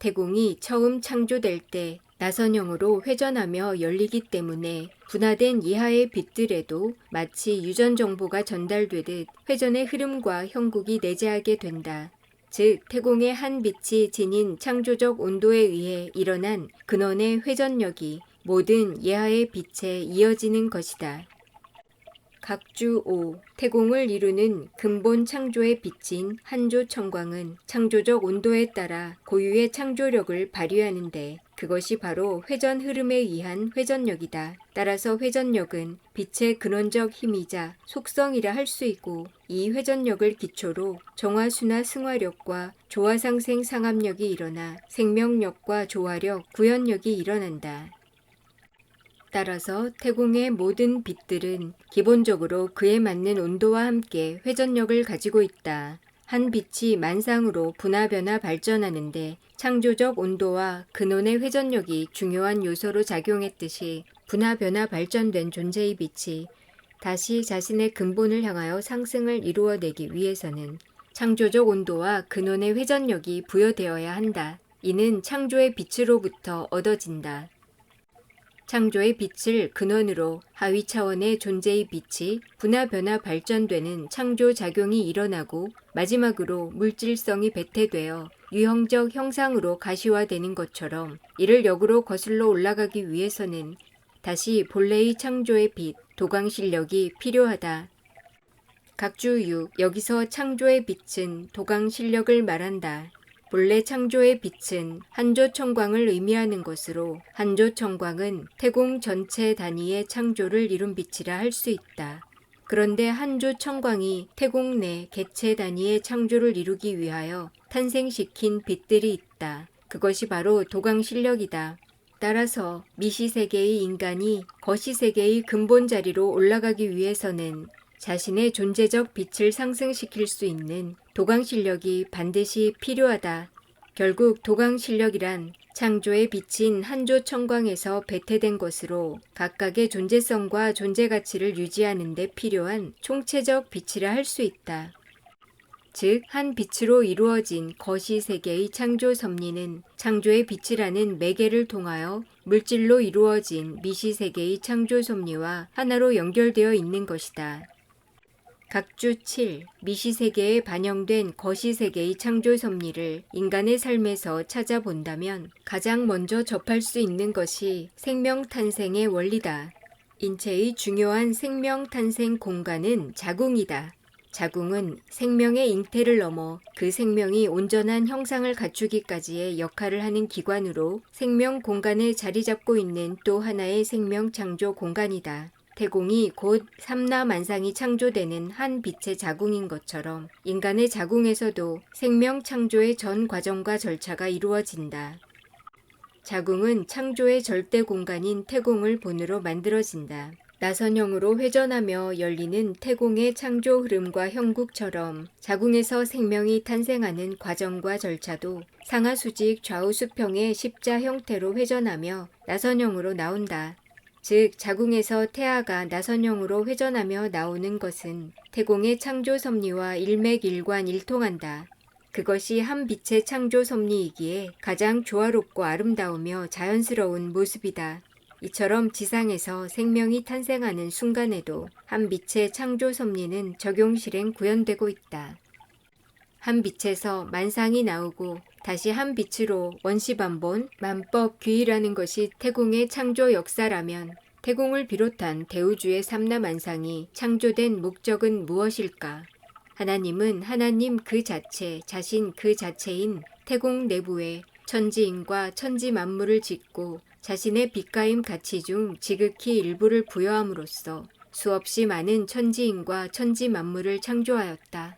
태공이 처음 창조될 때 나선형으로 회전하며 열리기 때문에 분화된 이하의 빛들에도 마치 유전 정보가 전달되듯 회전의 흐름과 형국이 내재하게 된다. 즉, 태공의 한 빛이 지닌 창조적 온도에 의해 일어난 근원의 회전력이 모든 예하의 빛에 이어지는 것이다. 각주 5. 태공을 이루는 근본 창조의 빛인 한조청광은 창조적 온도에 따라 고유의 창조력을 발휘하는데 그것이 바로 회전 흐름에 의한 회전력이다. 따라서 회전력은 빛의 근원적 힘이자 속성이라 할 수 있고 이 회전력을 기초로 정화수나 승화력과 조화상생 상합력이 일어나 생명력과 조화력, 구현력이 일어난다. 따라서 태공의 모든 빛들은 기본적으로 그에 맞는 온도와 함께 회전력을 가지고 있다. 한 빛이 만상으로 분화변화 발전하는데 창조적 온도와 근원의 회전력이 중요한 요소로 작용했듯이 분화변화 발전된 존재의 빛이 다시 자신의 근본을 향하여 상승을 이루어내기 위해서는 창조적 온도와 근원의 회전력이 부여되어야 한다. 이는 창조의 빛으로부터 얻어진다. 창조의 빛을 근원으로 하위 차원의 존재의 빛이 분화변화 발전되는 창조작용이 일어나고 마지막으로 물질성이 배태되어 유형적 형상으로 가시화되는 것처럼 이를 역으로 거슬러 올라가기 위해서는 다시 본래의 창조의 빛, 도광실력이 필요하다. 각주 6. 여기서 창조의 빛은 도광실력을 말한다. 본래 창조의 빛은 한조청광을 의미하는 것으로 한조청광은 태공 전체 단위의 창조를 이룬 빛이라 할 수 있다. 그런데 한조청광이 태공 내 개체 단위의 창조를 이루기 위하여 탄생시킨 빛들이 있다. 그것이 바로 도광실력이다. 따라서 미시세계의 인간이 거시세계의 근본 자리로 올라가기 위해서는 자신의 존재적 빛을 상승시킬 수 있는 도광실력이 반드시 필요하다. 결국 도광실력이란 창조의 빛인 한조청광에서 배태된 것으로 각각의 존재성과 존재가치를 유지하는 데 필요한 총체적 빛이라 할 수 있다. 즉, 한 빛으로 이루어진 거시세계의 창조 섭리는 창조의 빛이라는 매개를 통하여 물질로 이루어진 미시세계의 창조 섭리와 하나로 연결되어 있는 것이다. 각주 7. 미시세계에 반영된 거시세계의 창조 섭리를 인간의 삶에서 찾아본다면 가장 먼저 접할 수 있는 것이 생명 탄생의 원리다. 인체의 중요한 생명 탄생 공간은 자궁이다. 자궁은 생명의 잉태를 넘어 그 생명이 온전한 형상을 갖추기까지의 역할을 하는 기관으로 생명 공간에 자리 잡고 있는 또 하나의 생명 창조 공간이다. 태공이 곧 삼라만상이 창조되는 한 빛의 자궁인 것처럼 인간의 자궁에서도 생명 창조의 전 과정과 절차가 이루어진다. 자궁은 창조의 절대 공간인 태공을 본으로 만들어진다. 나선형으로 회전하며 열리는 태공의 창조 흐름과 형국처럼 자궁에서 생명이 탄생하는 과정과 절차도 상하수직 좌우수평의 십자 형태로 회전하며 나선형으로 나온다. 즉, 자궁에서 태아가 나선형으로 회전하며 나오는 것은 태공의 창조 섭리와 일맥일관일통한다. 그것이 한 빛의 창조 섭리이기에 가장 조화롭고 아름다우며 자연스러운 모습이다. 이처럼 지상에서 생명이 탄생하는 순간에도 한 빛의 창조 섭리는 적용실행 구현되고 있다. 한 빛에서 만상이 나오고 다시 한 빛으로 원시반본, 만법귀일하는 것이 태공의 창조 역사라면 태공을 비롯한 대우주의 삼라만상이 창조된 목적은 무엇일까? 하나님은 하나님 그 자체, 자신 그 자체인 태공 내부에 천지인과 천지 만물을 짓고 자신의 빛가임 가치 중 지극히 일부를 부여함으로써 수없이 많은 천지인과 천지 만물을 창조하였다.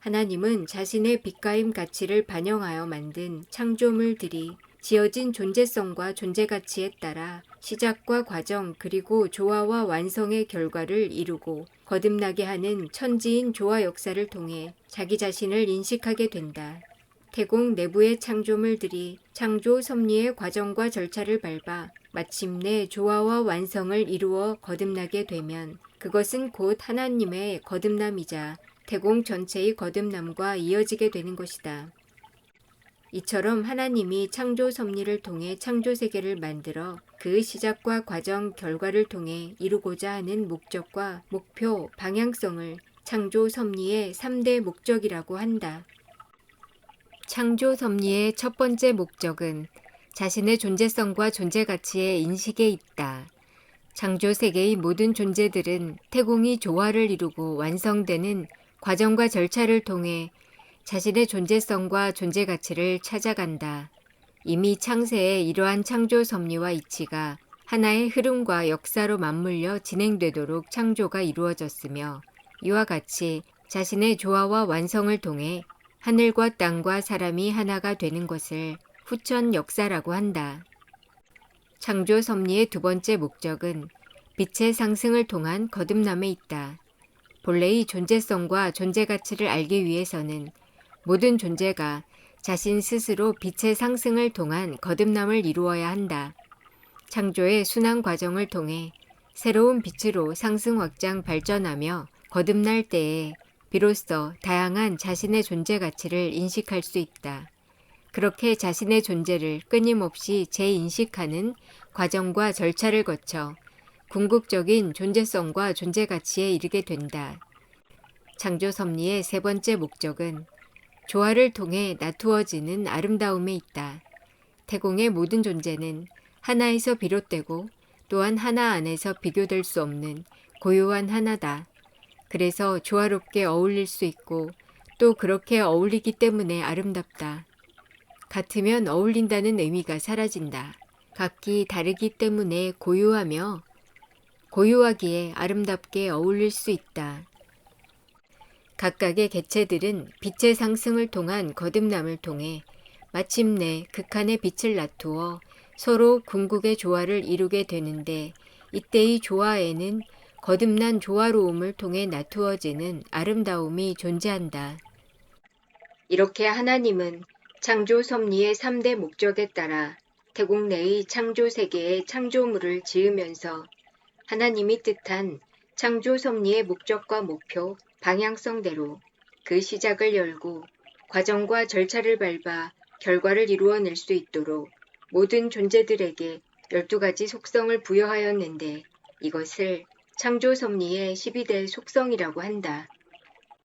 하나님은 자신의 빛가임 가치를 반영하여 만든 창조물들이 지어진 존재성과 존재가치에 따라 시작과 과정 그리고 조화와 완성의 결과를 이루고 거듭나게 하는 천지인 조화 역사를 통해 자기 자신을 인식하게 된다. 태공 내부의 창조물들이 창조 섭리의 과정과 절차를 밟아 마침내 조화와 완성을 이루어 거듭나게 되면 그것은 곧 하나님의 거듭남이자 태공 전체의 거듭남과 이어지게 되는 것이다. 이처럼 하나님이 창조 섭리를 통해 창조 세계를 만들어 그 시작과 과정, 결과를 통해 이루고자 하는 목적과 목표, 방향성을 창조 섭리의 3대 목적이라고 한다. 창조 섭리의 첫 번째 목적은 자신의 존재성과 존재 가치의 인식에 있다. 창조 세계의 모든 존재들은 태공이 조화를 이루고 완성되는 과정과 절차를 통해 자신의 존재성과 존재 가치를 찾아간다. 이미 창세에 이러한 창조 섭리와 이치가 하나의 흐름과 역사로 맞물려 진행되도록 창조가 이루어졌으며 이와 같이 자신의 조화와 완성을 통해 하늘과 땅과 사람이 하나가 되는 것을 후천 역사라고 한다. 창조 섭리의 두 번째 목적은 빛의 상승을 통한 거듭남에 있다. 본래의 존재성과 존재 가치를 알기 위해서는 모든 존재가 자신 스스로 빛의 상승을 통한 거듭남을 이루어야 한다. 창조의 순환 과정을 통해 새로운 빛으로 상승 확장 발전하며 거듭날 때에 비로소 다양한 자신의 존재 가치를 인식할 수 있다. 그렇게 자신의 존재를 끊임없이 재인식하는 과정과 절차를 거쳐 궁극적인 존재성과 존재 가치에 이르게 된다. 창조 섭리의 세 번째 목적은 조화를 통해 나투어지는 아름다움에 있다. 태공의 모든 존재는 하나에서 비롯되고 또한 하나 안에서 비교될 수 없는 고유한 하나다. 그래서 조화롭게 어울릴 수 있고 또 그렇게 어울리기 때문에 아름답다. 같으면 어울린다는 의미가 사라진다. 각기 다르기 때문에 고유하며 고유하기에 아름답게 어울릴 수 있다. 각각의 개체들은 빛의 상승을 통한 거듭남을 통해 마침내 극한의 빛을 나투어 서로 궁극의 조화를 이루게 되는데 이때의 조화에는 거듭난 조화로움을 통해 나투어지는 아름다움이 존재한다. 이렇게 하나님은 창조 섭리의 3대 목적에 따라 태공 내의 창조 세계의 창조물을 지으면서 하나님이 뜻한 창조 섭리의 목적과 목표, 방향성대로 그 시작을 열고 과정과 절차를 밟아 결과를 이루어낼 수 있도록 모든 존재들에게 12가지 속성을 부여하였는데 이것을 창조 섭리의 12대 속성이라고 한다.